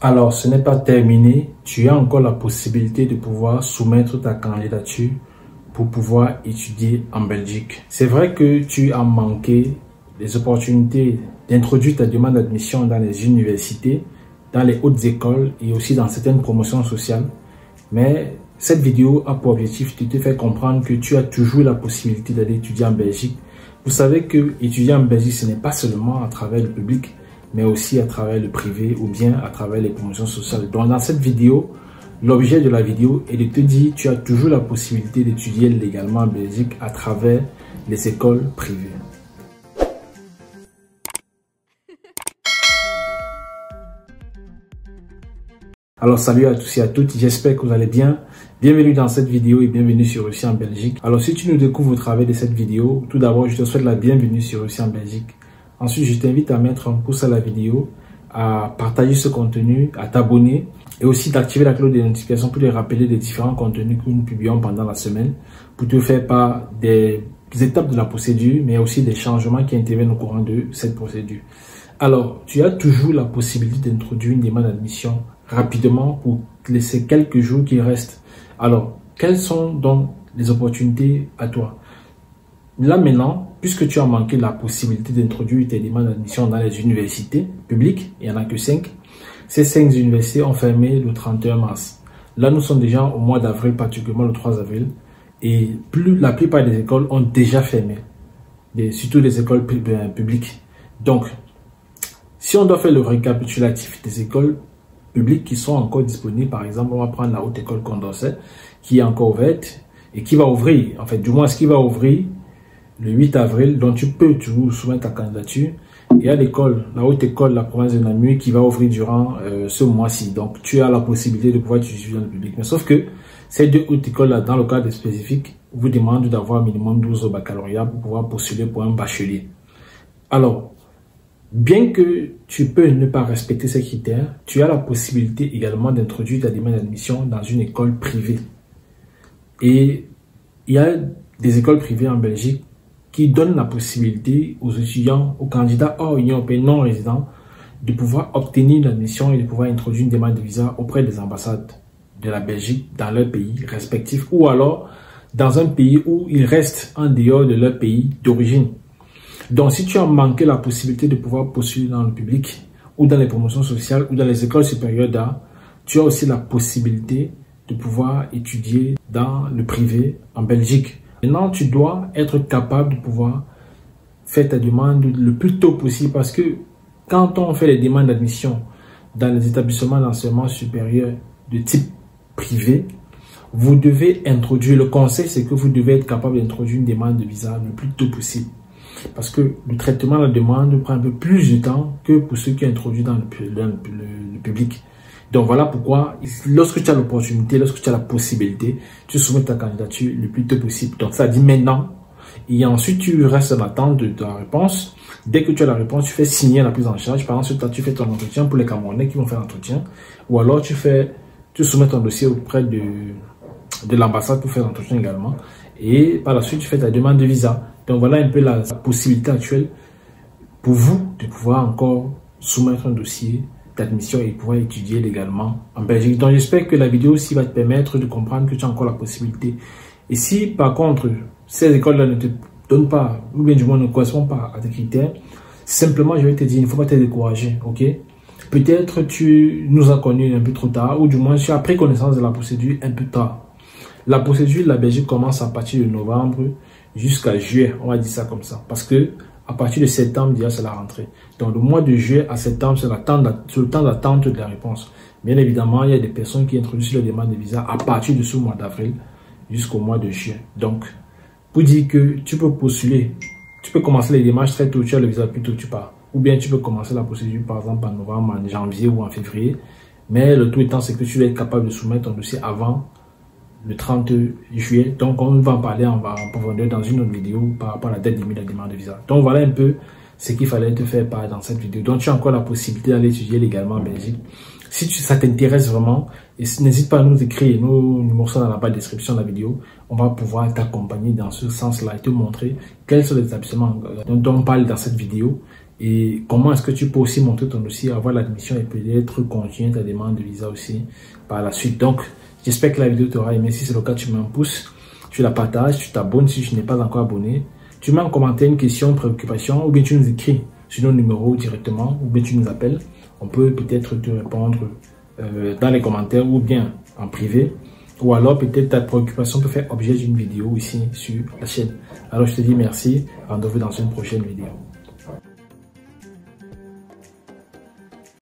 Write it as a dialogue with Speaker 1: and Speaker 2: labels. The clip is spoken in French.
Speaker 1: Alors, ce n'est pas terminé. Tu as encore la possibilité de pouvoir soumettre ta candidature pour pouvoir étudier en Belgique. C'est vrai que tu as manqué les opportunités d'introduire ta demande d'admission dans les universités, dans les hautes écoles et aussi dans certaines promotions sociales. Mais cette vidéo a pour objectif de te faire comprendre que tu as toujours la possibilité d'aller étudier en Belgique. Vous savez que étudier en Belgique, ce n'est pas seulement à travers le public, mais aussi à travers le privé ou bien à travers les promotions sociales. Donc dans cette vidéo, l'objet de la vidéo est de te dire que tu as toujours la possibilité d'étudier légalement en Belgique à travers les écoles privées. Alors salut à tous et à toutes, j'espère que vous allez bien. Bienvenue dans cette vidéo et bienvenue sur Réussir en Belgique. Alors si tu nous découvres au travers de cette vidéo, tout d'abord je te souhaite la bienvenue sur Réussir en Belgique. Ensuite je t'invite à mettre un pouce à la vidéo, à partager ce contenu, à t'abonner et aussi d'activer la cloche de notification pour te rappeler des différents contenus que nous publions pendant la semaine pour te faire part des étapes de la procédure mais aussi des changements qui interviennent au courant de cette procédure. Alors tu as toujours la possibilité d'introduire une demande d'admission rapidement pour laisser quelques jours qui restent. Alors, quelles sont donc les opportunités à toi? Là maintenant, puisque tu as manqué la possibilité d'introduire tes demandes d'admission dans les universités publiques, il n'y en a que 5. Ces 5 universités ont fermé le 31 mars. Là, nous sommes déjà au mois d'avril, particulièrement le 3 avril. Et la plupart des écoles ont déjà fermé, surtout les écoles publiques. Donc, si on doit faire le récapitulatif des écoles publics qui sont encore disponibles, par exemple, on va prendre la haute école Condorcet qui est encore ouverte et qui va ouvrir, en fait, du moins ce qui va ouvrir le 8 avril, donc tu peux toujours soumettre ta candidature. Et à l'école, la haute école, la province de Namur qui va ouvrir durant ce mois-ci. Donc tu as la possibilité de pouvoir étudier dans le public. Mais sauf que ces deux hautes écoles-là, dans le cadre spécifique, vous demandent d'avoir minimum 12 au baccalauréat pour pouvoir postuler pour un bachelier. Alors, bien que tu peux ne pas respecter ces critères, tu as la possibilité également d'introduire ta demande d'admission dans une école privée. Et il y a des écoles privées en Belgique qui donnent la possibilité aux étudiants, aux candidats hors Union européenne non résidents de pouvoir obtenir une admission et de pouvoir introduire une demande de visa auprès des ambassades de la Belgique dans leur pays respectif ou alors dans un pays où ils restent en dehors de leur pays d'origine. Donc, si tu as manqué la possibilité de pouvoir postuler dans le public ou dans les promotions sociales ou dans les écoles supérieures d'art, tu as aussi la possibilité de pouvoir étudier dans le privé en Belgique. Maintenant, tu dois être capable de pouvoir faire ta demande le plus tôt possible parce que quand on fait les demandes d'admission dans les établissements d'enseignement supérieur de type privé, vous devez introduire, le conseil c'est que vous devez être capable d'introduire une demande de visa le plus tôt possible. Parce que le traitement de la demande prend un peu plus de temps que pour ceux qui sont introduits dans le public. Donc voilà pourquoi, lorsque tu as l'opportunité, lorsque tu as la possibilité, tu soumets ta candidature le plus tôt possible. Donc ça dit maintenant. Et ensuite, tu restes en attente de ta réponse. Dès que tu as la réponse, tu fais signer la prise en charge. Par exemple, tu fais ton entretien pour les Camerounais qui vont faire l'entretien. Ou alors, tu soumets ton dossier auprès de l'ambassade pour faire l'entretien également. Et par la suite, tu fais ta demande de visa. Donc voilà un peu la possibilité actuelle pour vous de pouvoir encore soumettre un dossier d'admission et pouvoir étudier légalement en Belgique. Donc j'espère que la vidéo aussi va te permettre de comprendre que tu as encore la possibilité. Et si par contre ces écoles-là ne te donnent pas, ou bien du moins ne correspondent pas à tes critères, simplement je vais te dire, il ne faut pas te décourager, ok? Peut-être tu nous as connus un peu trop tard, ou du moins tu as pris connaissance de la procédure un peu tard. La procédure de la Belgique commence à partir de novembre jusqu'à juillet, on va dire ça comme ça. Parce que à partir de septembre, déjà c'est la rentrée. Donc le mois de juillet à septembre, c'est le temps d'attente de la réponse. Bien évidemment, il y a des personnes qui introduisent leur demande de visa à partir de ce mois d'avril jusqu'au mois de juillet. Donc, pour dire que tu peux postuler, tu peux commencer les démarches très tôt, tu as le visa plus tôt tu pars. Ou bien tu peux commencer la procédure par exemple en novembre, en janvier ou en février. Mais le tout étant, c'est que tu dois être capable de soumettre ton dossier avant le 30 juillet. Donc, on va en parler en profondeur dans une autre vidéo par rapport à la date limite de la demande de visa. Donc, voilà un peu ce qu'il fallait te faire part dans cette vidéo. Donc, tu as encore la possibilité d'aller étudier légalement en Belgique. Si ça t'intéresse vraiment, n'hésite pas à nous écrire. Nos numéros sont dans la barre de description de la vidéo. On va pouvoir t'accompagner dans ce sens-là et te montrer quels sont les établissements dont on parle dans cette vidéo et comment est-ce que tu peux aussi monter ton dossier, avoir l'admission et peut-être continuer ta demande de visa aussi par la suite. Donc, j'espère que la vidéo t'aura aimé. Si c'est le cas, tu mets un pouce, tu la partages, tu t'abonnes si tu n'es pas encore abonné. Tu mets en commentaire une question, une préoccupation, ou bien tu nous écris sur nos numéros directement, ou bien tu nous appelles. On peut peut-être te répondre dans les commentaires ou bien en privé. Ou alors peut-être ta préoccupation peut faire objet d'une vidéo ici sur la chaîne. Alors je te dis merci, rendez-vous dans une prochaine vidéo.